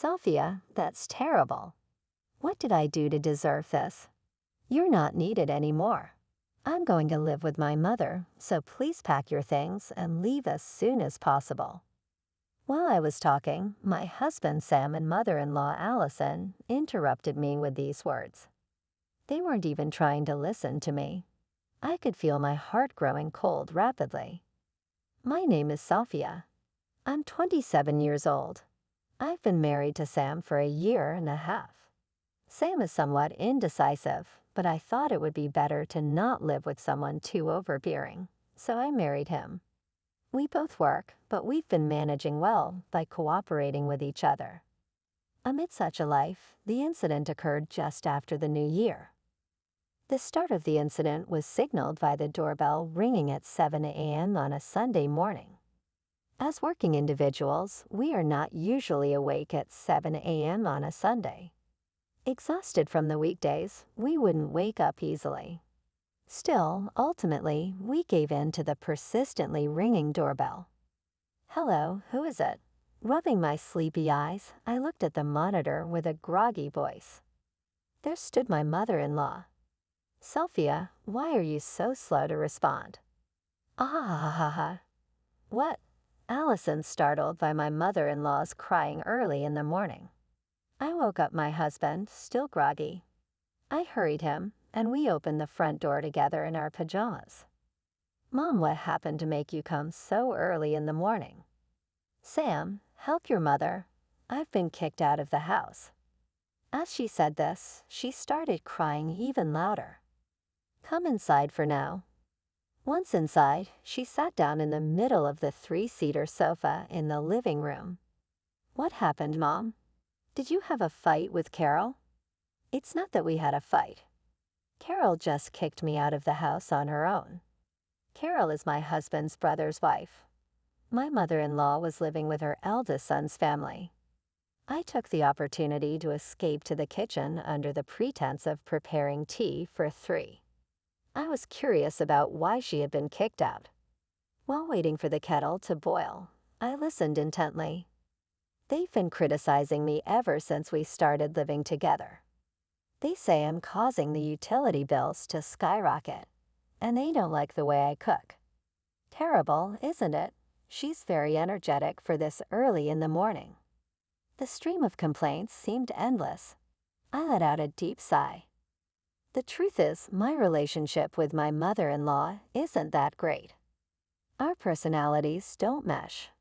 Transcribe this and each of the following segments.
Sophia, that's terrible. What did I do to deserve this? You're not needed anymore. I'm going to live with my mother, so please pack your things and leave as soon as possible. While I was talking, my husband Sam and mother-in-law Allison interrupted me with these words. They weren't even trying to listen to me. I could feel my heart growing cold rapidly. My name is Sophia. I'm 27 years old. I've been married to Sam for a year and a half. Sam is somewhat indecisive, but I thought it would be better to not live with someone too overbearing, so I married him. We both work, but we've been managing well by cooperating with each other. Amid such a life, the incident occurred just after the new year. The start of the incident was signaled by the doorbell ringing at 7 a.m. on a Sunday morning. As working individuals, we are not usually awake at 7 a.m. on a Sunday. Exhausted from the weekdays, we wouldn't wake up easily. Still, ultimately, we gave in to the persistently ringing doorbell. "Hello, who is it?" Rubbing my sleepy eyes, I looked at the monitor with a groggy voice. There stood my mother-in-law. "Sophia, why are you so slow to respond?" "Ah, what?" Allison, startled by my mother-in-law's crying early in the morning. I woke up my husband, still groggy. I hurried him, and we opened the front door together in our pajamas. "Mom, what happened to make you come so early in the morning?" "Sam, help your mother. I've been kicked out of the house." As she said this, she started crying even louder. "Come inside for now." Once inside, she sat down in the middle of the three-seater sofa in the living room. "What happened, Mom? Did you have a fight with Carol?" "It's not that we had a fight. Carol just kicked me out of the house on her own. Carol is my husband's brother's wife. My mother-in-law was living with her eldest son's family. I took the opportunity to escape to the kitchen under the pretense of preparing tea for three. I was curious about why she had been kicked out. While waiting for the kettle to boil, I listened intently. They've been criticizing me ever since we started living together. They say I'm causing the utility bills to skyrocket, and they don't like the way I cook. Terrible, isn't it? She's very energetic for this early in the morning. The stream of complaints seemed endless. I let out a deep sigh. The truth is, my relationship with my mother-in-law isn't that great. Our personalities don't mesh.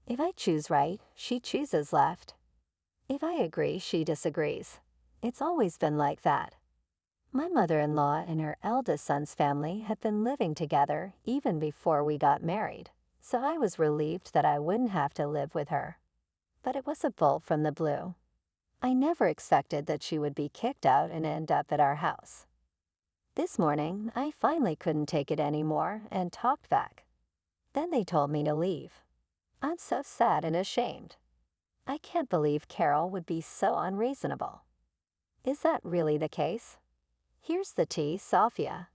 If I choose right, she chooses left. If I agree, she disagrees. It's always been like that. My mother-in-law and her eldest son's family had been living together even before we got married, so I was relieved that I wouldn't have to live with her. But it was a bolt from the blue. I never expected that she would be kicked out and end up at our house. This morning, I finally couldn't take it anymore and talked back. Then they told me to leave. I'm so sad and ashamed. I can't believe Carol would be so unreasonable. Is that really the case? Here's the tea, Sophia.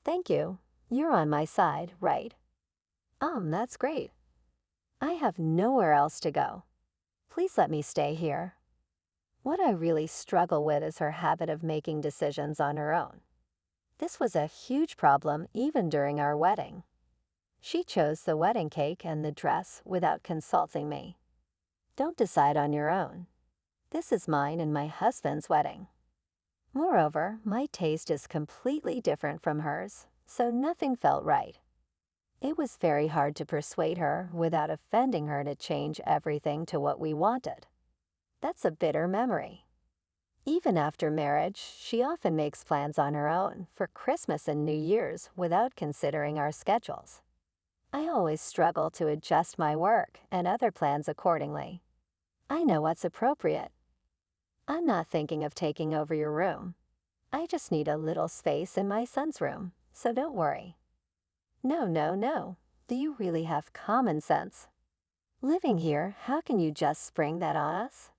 Thank you. You're on my side, right? That's great. I have nowhere else to go. Please let me stay here. What I really struggle with is her habit of making decisions on her own. This was a huge problem even during our wedding. She chose the wedding cake and the dress without consulting me. Don't decide on your own. This is mine and my husband's wedding. Moreover, my taste is completely different from hers, so nothing felt right. It was very hard to persuade her without offending her to change everything to what we wanted. That's a bitter memory. Even after marriage, she often makes plans on her own for Christmas and New Year's without considering our schedules. I always struggle to adjust my work and other plans accordingly. I know what's appropriate. I'm not thinking of taking over your room. I just need a little space in my son's room, so don't worry. No. Do you really have common sense? Living here, how can you just spring that on us?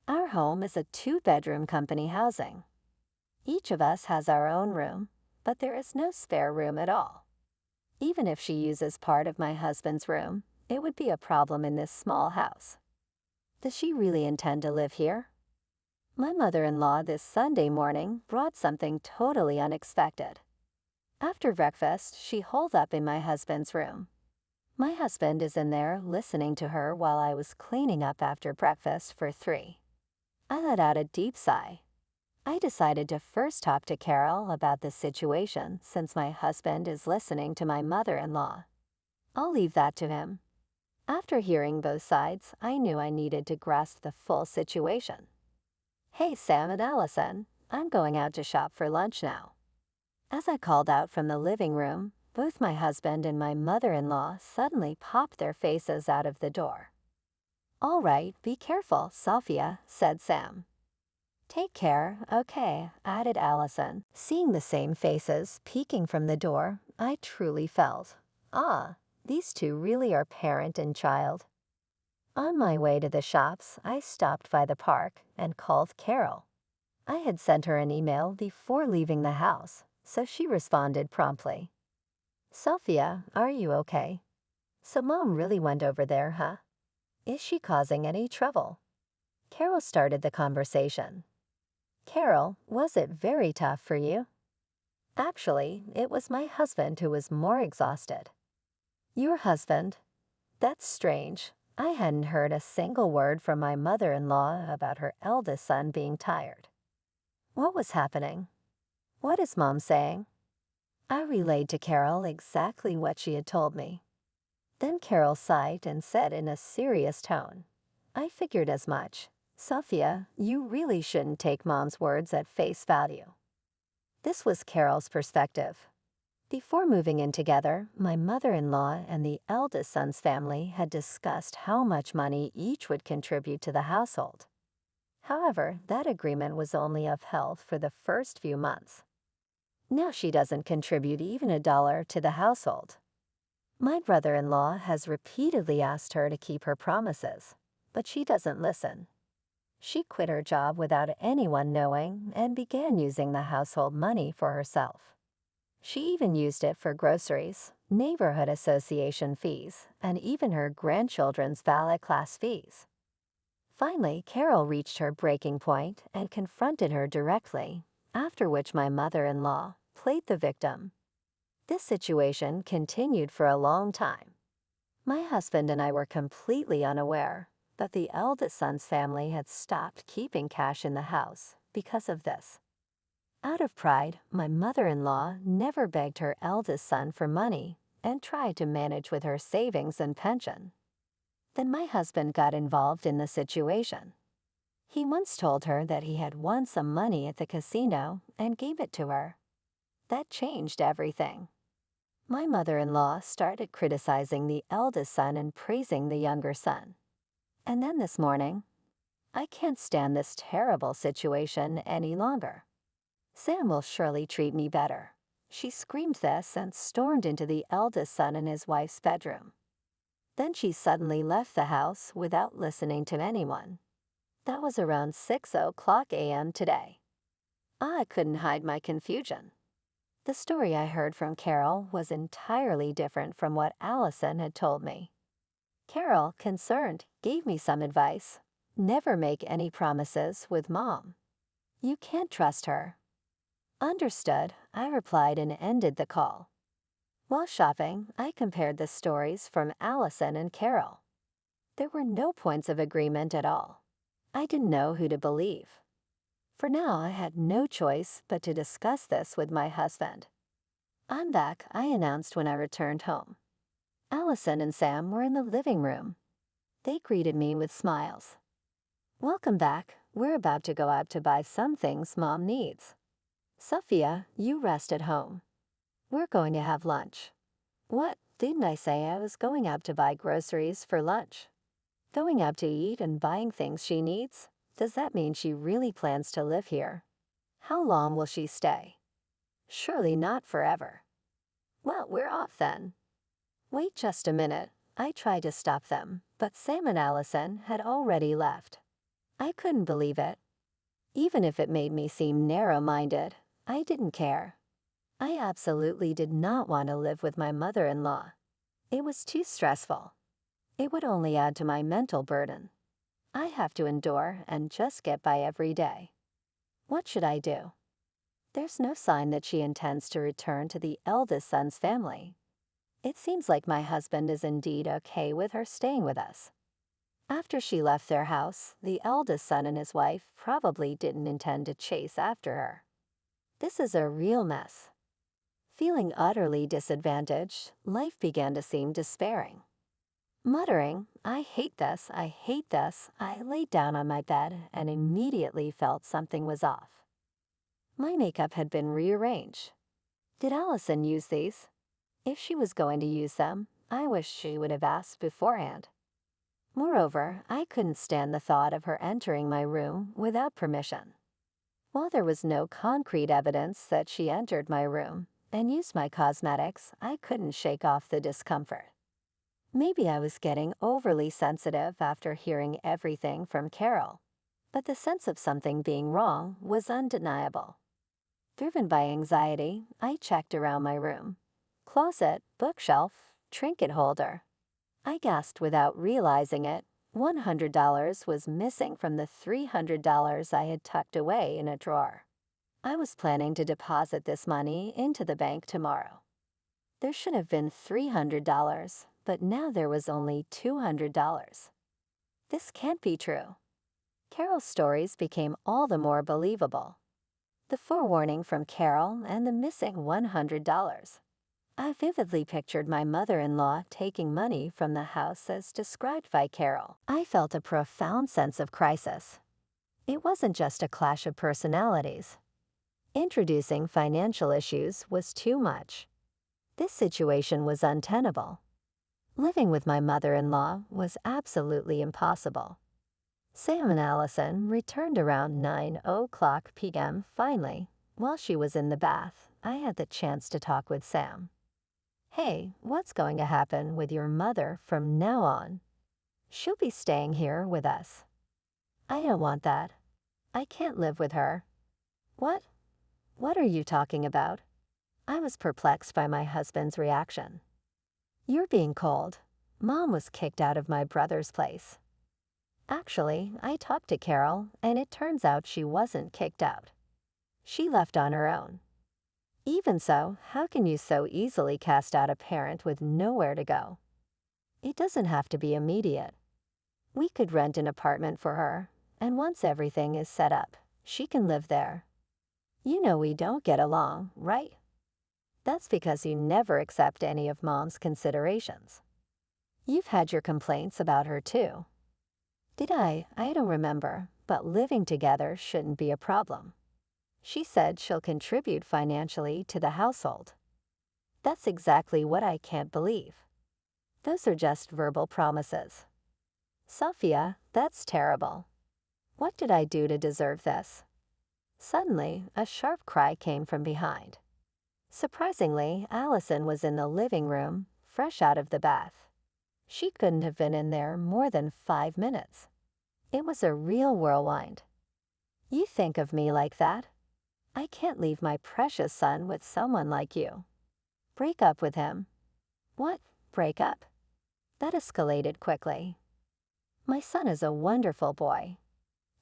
Our home is a 2-bedroom company housing. Each of us has our own room, but there is no spare room at all. Even if she uses part of my husband's room, it would be a problem in this small house. Does she really intend to live here? My mother-in-law this Sunday morning brought something totally unexpected. After breakfast, she holed up in my husband's room. My husband is in there listening to her while I was cleaning up after breakfast for 3. I let out a deep sigh. I decided to first talk to Carol about this situation since my husband is listening to my mother-in-law. I'll leave that to him. After hearing both sides, I knew I needed to grasp the full situation. Hey, Sam and Allison, I'm going out to shop for lunch now. As I called out from the living room, both my husband and my mother-in-law suddenly popped their faces out of the door. All right, be careful, Sophia, said Sam. Take care, okay, added Allison. Seeing the same faces peeking from the door, I truly felt, these two really are parent and child. On my way to the shops, I stopped by the park and called Carol. I had sent her an email before leaving the house, so she responded promptly. Sophia, are you okay? So Mom really went over there, huh? Is she causing any trouble? Carol started the conversation. Carol, was it very tough for you? Actually, it was my husband who was more exhausted. Your husband? That's strange. I hadn't heard a single word from my mother-in-law about her eldest son being tired. What was happening? What is Mom saying? I relayed to Carol exactly what she had told me. Then Carol sighed and said in a serious tone, I figured as much. Sophia, you really shouldn't take Mom's words at face value. This was Carol's perspective. Before moving in together, my mother-in-law and the eldest son's family had discussed how much money each would contribute to the household. However, that agreement was only upheld for the first few months. Now she doesn't contribute even $1 to the household. My brother-in-law has repeatedly asked her to keep her promises, but she doesn't listen. She quit her job without anyone knowing and began using the household money for herself. She even used it for groceries, neighborhood association fees, and even her grandchildren's valet class fees. Finally, Carol reached her breaking point and confronted her directly, after which my mother-in-law played the victim. This situation continued for a long time. My husband and I were completely unaware that the eldest son's family had stopped keeping cash in the house because of this. Out of pride, my mother-in-law never begged her eldest son for money and tried to manage with her savings and pension. Then my husband got involved in the situation. He once told her that he had won some money at the casino and gave it to her. That changed everything. My mother-in-law started criticizing the eldest son and praising the younger son. And then this morning, I can't stand this terrible situation any longer. Sam will surely treat me better. She screamed this and stormed into the eldest son and his wife's bedroom. Then she suddenly left the house without listening to anyone. That was around 6:00 a.m. today. I couldn't hide my confusion. The story I heard from Carol was entirely different from what Allison had told me. Carol, concerned, gave me some advice. Never make any promises with Mom. You can't trust her. Understood, I replied and ended the call. While shopping, I compared the stories from Allison and Carol. There were no points of agreement at all. I didn't know who to believe. For now, I had no choice but to discuss this with my husband. I'm back, I announced when I returned home. Allison and Sam were in the living room. They greeted me with smiles. Welcome back. We're about to go out to buy some things Mom needs. Sophia, you rest at home. We're going to have lunch. What? Didn't I say I was going out to buy groceries for lunch? Going out to eat and buying things she needs? Does that mean she really plans to live here? How long will she stay? Surely not forever. Well, we're off then. Wait just a minute. I tried to stop them, but Sam and Allison had already left. I couldn't believe it. Even if it made me seem narrow-minded, I didn't care. I absolutely did not want to live with my mother-in-law. It was too stressful. It would only add to my mental burden. I have to endure and just get by every day. What should I do? There's no sign that she intends to return to the eldest son's family. It seems like my husband is indeed okay with her staying with us. After she left their house, the eldest son and his wife probably didn't intend to chase after her. This is a real mess. Feeling utterly disadvantaged, life began to seem despairing. Muttering, "I hate this, I hate this," I laid down on my bed and immediately felt something was off. My makeup had been rearranged. Did Allison use these? If she was going to use them, I wish she would have asked beforehand. Moreover, I couldn't stand the thought of her entering my room without permission. While there was no concrete evidence that she entered my room and used my cosmetics, I couldn't shake off the discomfort. Maybe I was getting overly sensitive after hearing everything from Carol, but the sense of something being wrong was undeniable. Driven by anxiety, I checked around my room. Closet, bookshelf, trinket holder. I gasped without realizing it. $100 was missing from the $300 I had tucked away in a drawer. I was planning to deposit this money into the bank tomorrow. There should have been $300, but now there was only $200. This can't be true. Carol's stories became all the more believable. The forewarning from Carol and the missing $100. I vividly pictured my mother-in-law taking money from the house as described by Carol. I felt a profound sense of crisis. It wasn't just a clash of personalities. Introducing financial issues was too much. This situation was untenable. Living with my mother-in-law was absolutely impossible. Sam and Allison returned around 9:00 p.m. Finally, while she was in the bath, I had the chance to talk with Sam. "Hey, what's going to happen with your mother from now on? She'll be staying here with us." "I don't want that. I can't live with her." "What? What are you talking about?" I was perplexed by my husband's reaction. "You're being cold. Mom was kicked out of my brother's place." Actually, I talked to Carol, and it turns out she wasn't kicked out. She left on her own. Even so, how can you so easily cast out a parent with nowhere to go? It doesn't have to be immediate. We could rent an apartment for her, and once everything is set up, she can live there. You know we don't get along, right? That's because you never accept any of Mom's considerations. You've had your complaints about her too. Did I? I don't remember, but living together shouldn't be a problem. She said she'll contribute financially to the household. That's exactly what I can't believe. Those are just verbal promises. Sophia, that's terrible. What did I do to deserve this? Suddenly, a sharp cry came from behind. Surprisingly, Allison was in the living room, fresh out of the bath. She couldn't have been in there more than 5 minutes. It was a real whirlwind. "You think of me like that? I can't leave my precious son with someone like you. Break up with him." "What? Break up?" That escalated quickly. My son is a wonderful boy.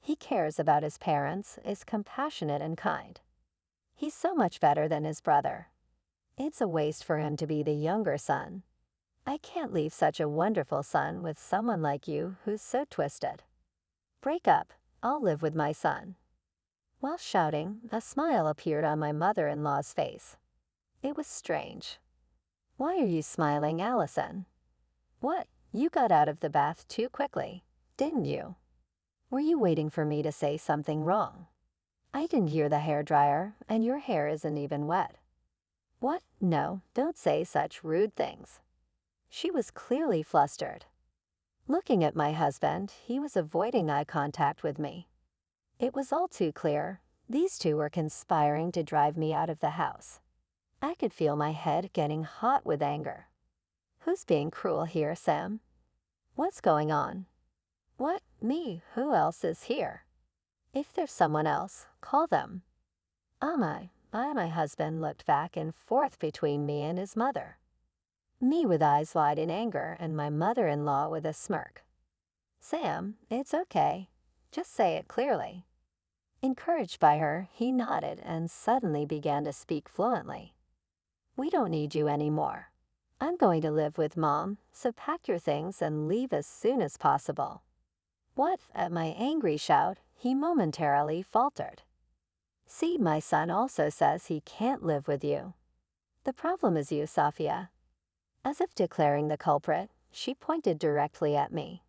He cares about his parents, is compassionate and kind. He's so much better than his brother. It's a waste for him to be the younger son. I can't leave such a wonderful son with someone like you who's so twisted. Break up. I'll live with my son. While shouting, a smile appeared on my mother-in-law's face. It was strange. "Why are you smiling, Allison?" "What? You got out of the bath too quickly, didn't you? Were you waiting for me to say something wrong? I didn't hear the hairdryer, and your hair isn't even wet." "What? No, don't say such rude things." She was clearly flustered. Looking at my husband, he was avoiding eye contact with me. It was all too clear. These two were conspiring to drive me out of the house. I could feel my head getting hot with anger. Who's being cruel here, Sam? What's going on? What? Me? Who else is here? If there's someone else, call them. My husband looked back and forth between me and his mother. Me with eyes wide in anger and my mother-in-law with a smirk. Sam, it's okay. Just say it clearly. Encouraged by her, he nodded and suddenly began to speak fluently. We don't need you anymore. I'm going to live with Mom, so pack your things and leave as soon as possible. What? At my angry shout, he momentarily faltered. See, my son also says he can't live with you. The problem is you, Safia. As if declaring the culprit, she pointed directly at me.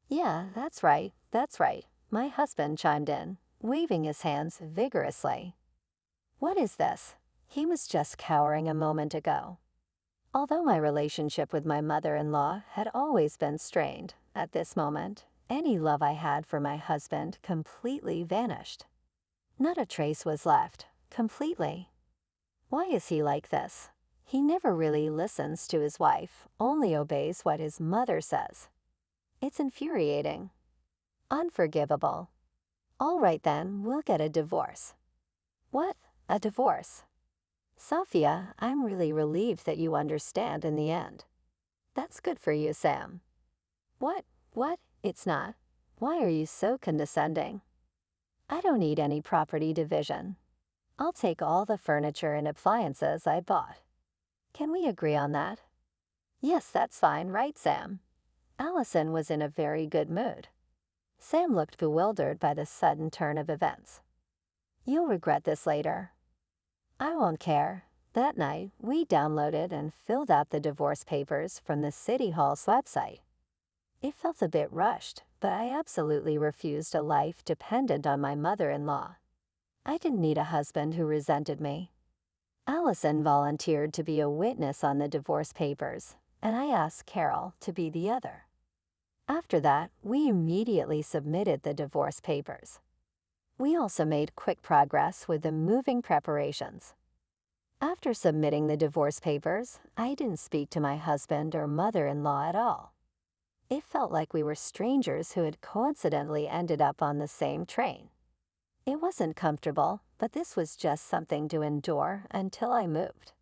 Yeah, that's right, my husband chimed in, waving his hands vigorously. What is this? He was just cowering a moment ago. Although my relationship with my mother-in-law had always been strained, at this moment, any love I had for my husband completely vanished. Not a trace was left, completely. Why is he like this? He never really listens to his wife, only obeys what his mother says. It's infuriating. Unforgivable. All right then, we'll get a divorce. What? A divorce? Safia, I'm really relieved that you understand in the end. That's good for you, Sam. What? It's not. Why are you so condescending? I don't need any property division. I'll take all the furniture and appliances I bought. Can we agree on that? Yes, that's fine, right, Sam? Allison was in a very good mood. Sam looked bewildered by the sudden turn of events. You'll regret this later. I won't care. That night, we downloaded and filled out the divorce papers from the City Hall's website. It felt a bit rushed, but I absolutely refused a life dependent on my mother-in-law. I didn't need a husband who resented me. Allison volunteered to be a witness on the divorce papers, and I asked Carol to be the other. After that, we immediately submitted the divorce papers. We also made quick progress with the moving preparations. After submitting the divorce papers, I didn't speak to my husband or mother-in-law at all. It felt like we were strangers who had coincidentally ended up on the same train. It wasn't comfortable, but this was just something to endure until I moved.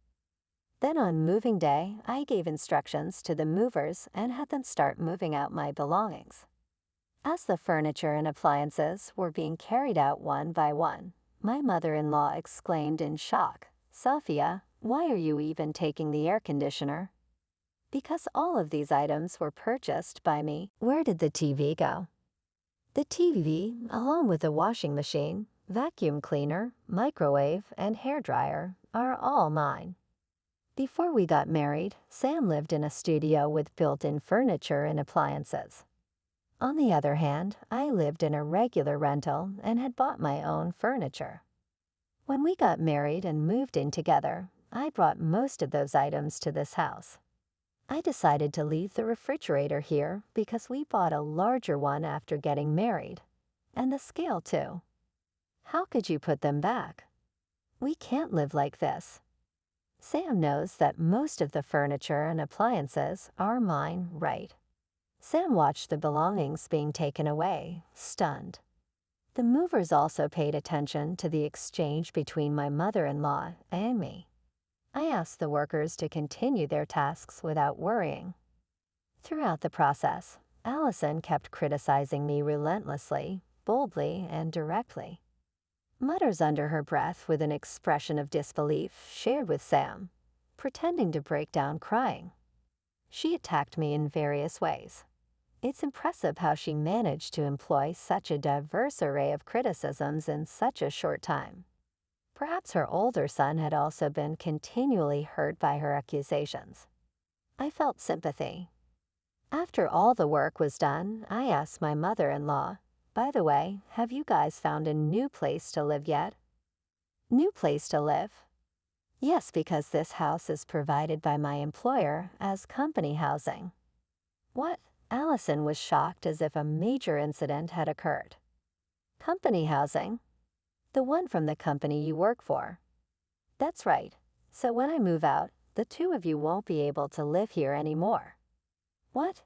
Then on moving day, I gave instructions to the movers and had them start moving out my belongings. As the furniture and appliances were being carried out one by one, my mother-in-law exclaimed in shock, Safia, why are you even taking the air conditioner? Because all of these items were purchased by me. Where did the TV go? The TV, along with the washing machine, vacuum cleaner, microwave, and hairdryer, are all mine. Before we got married, Sam lived in a studio with built-in furniture and appliances. On the other hand, I lived in a regular rental and had bought my own furniture. When we got married and moved in together, I brought most of those items to this house. I decided to leave the refrigerator here because we bought a larger one after getting married, and the scale too. How could you put them back? We can't live like this. Sam knows that most of the furniture and appliances are mine, right? Sam watched the belongings being taken away, stunned. The movers also paid attention to the exchange between my mother-in-law and me. I asked the workers to continue their tasks without worrying. Throughout the process, Allison kept criticizing me relentlessly, boldly, and directly. Mutters under her breath with an expression of disbelief shared with Sam, pretending to break down crying. She attacked me in various ways. It's impressive how she managed to employ such a diverse array of criticisms in such a short time. Perhaps her older son had also been continually hurt by her accusations. I felt sympathy. After all the work was done, I asked my mother-in-law, by the way, have you guys found a new place to live yet? New place to live? Yes, because this house is provided by my employer as company housing. What? Allison was shocked as if a major incident had occurred. Company housing? The one from the company you work for. That's right. So when I move out, the two of you won't be able to live here anymore. What?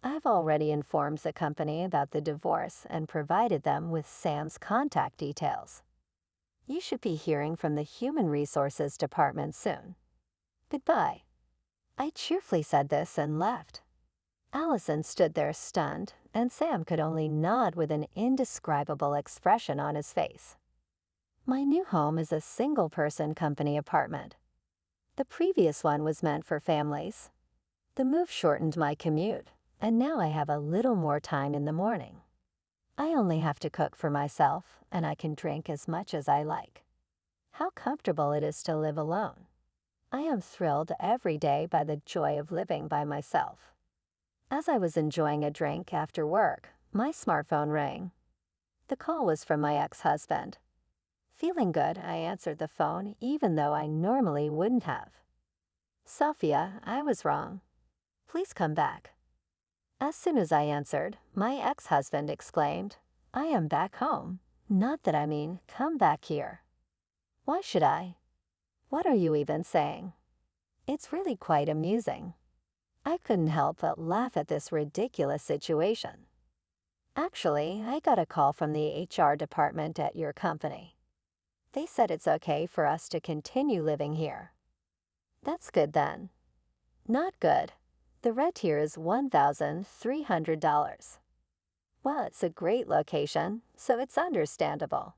I've already informed the company about the divorce and provided them with Sam's contact details. You should be hearing from the Human Resources Department soon. Goodbye. I cheerfully said this and left. Allison stood there stunned, and Sam could only nod with an indescribable expression on his face. My new home is a single-person company apartment. The previous one was meant for families. The move shortened my commute, and now I have a little more time in the morning. I only have to cook for myself, and I can drink as much as I like. How comfortable it is to live alone. I am thrilled every day by the joy of living by myself. As I was enjoying a drink after work, my smartphone rang. The call was from my ex-husband. Feeling good, I answered the phone even though I normally wouldn't have. "Sophia, I was wrong. Please come back." As soon as I answered, my ex-husband exclaimed, "I am back home. Not that I mean, come back here." "Why should I? What are you even saying?" It's really quite amusing. I couldn't help but laugh at this ridiculous situation. "Actually, I got a call from the HR department at your company. They said it's okay for us to continue living here." "That's good then." "Not good. The rent here is $1,300. "Well, it's a great location, so it's understandable.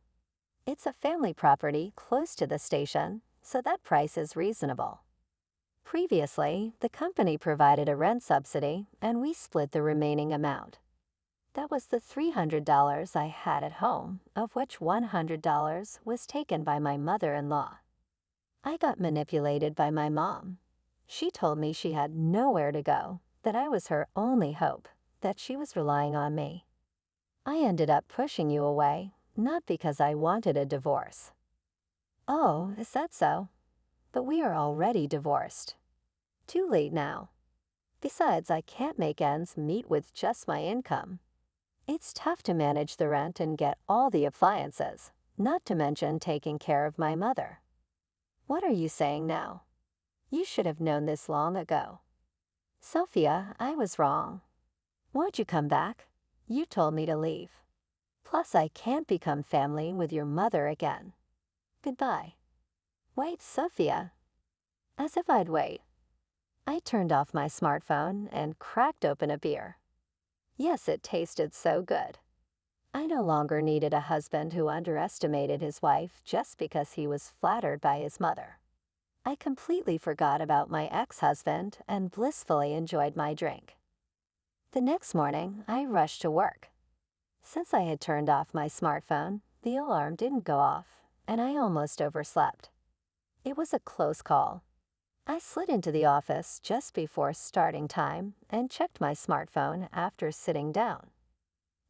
It's a family property close to the station, so that price is reasonable. Previously, the company provided a rent subsidy, and we split the remaining amount. That was the $300 I had at home, of which $100 was taken by my mother-in-law. I got manipulated by my mom. She told me she had nowhere to go, that I was her only hope, that she was relying on me. I ended up pushing you away, not because I wanted a divorce." "Oh, is that so? But we are already divorced." "Too late now. Besides, I can't make ends meet with just my income. It's tough to manage the rent and get all the appliances, not to mention taking care of my mother." "What are you saying now? You should have known this long ago." "Sophia, I was wrong. Won't you come back? You told me to leave. Plus, I can't become family with your mother again. Goodbye." "Wait, Sophia." As if I'd wait. I turned off my smartphone and cracked open a beer. Yes, it tasted so good. I no longer needed a husband who underestimated his wife just because he was flattered by his mother. I completely forgot about my ex-husband and blissfully enjoyed my drink. The next morning, I rushed to work. Since I had turned off my smartphone, the alarm didn't go off, and I almost overslept. It was a close call. I slid into the office just before starting time and checked my smartphone after sitting down.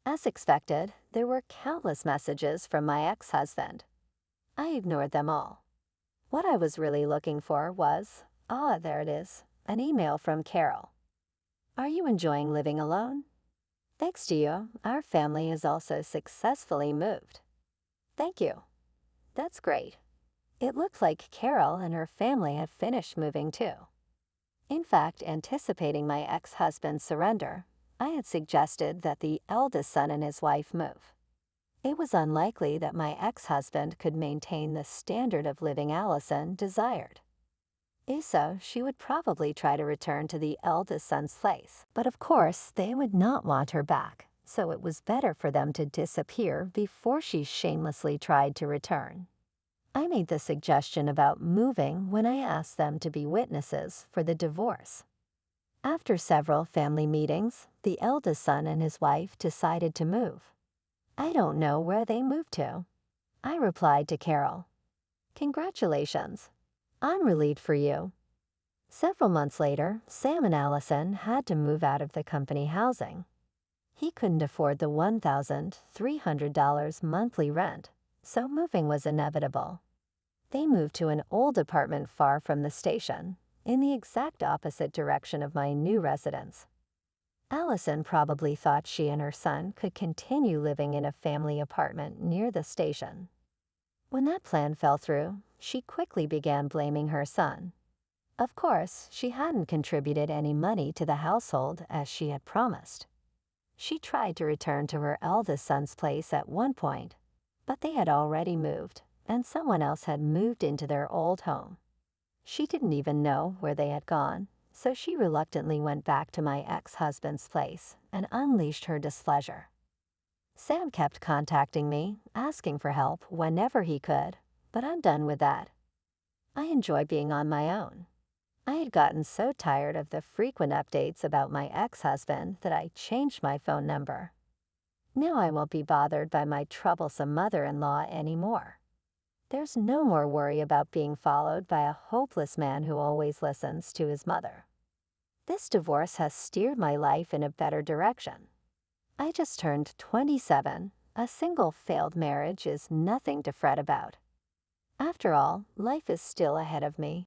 As expected, there were countless messages from my ex-husband. I ignored them all. What I was really looking for was, there it is, an email from Carol. "Are you enjoying living alone? Thanks to you, our family has also successfully moved." "Thank you." "That's great." It looked like Carol and her family had finished moving too. In fact, anticipating my ex-husband's surrender, I had suggested that the eldest son and his wife move. It was unlikely that my ex-husband could maintain the standard of living Allison desired. If so, she would probably try to return to the eldest son's place. But of course, they would not want her back, so it was better for them to disappear before she shamelessly tried to return. I made the suggestion about moving when I asked them to be witnesses for the divorce. After several family meetings, the eldest son and his wife decided to move. I don't know where they moved to. I replied to Carol, "Congratulations. I'm relieved for you." Several months later, Sam and Allison had to move out of the company housing. He couldn't afford the $1,300 monthly rent, so moving was inevitable. They moved to an old apartment far from the station, in the exact opposite direction of my new residence. Allison probably thought she and her son could continue living in a family apartment near the station. When that plan fell through, she quickly began blaming her son. Of course, she hadn't contributed any money to the household as she had promised. She tried to return to her eldest son's place at one point, but they had already moved, and someone else had moved into their old home. She didn't even know where they had gone, so she reluctantly went back to my ex-husband's place and unleashed her displeasure. Sam kept contacting me, asking for help whenever he could, but I'm done with that. I enjoy being on my own. I had gotten so tired of the frequent updates about my ex-husband that I changed my phone number. Now I won't be bothered by my troublesome mother-in-law anymore. There's no more worry about being followed by a hopeless man who always listens to his mother. This divorce has steered my life in a better direction. I just turned 27. A single failed marriage is nothing to fret about. After all, life is still ahead of me,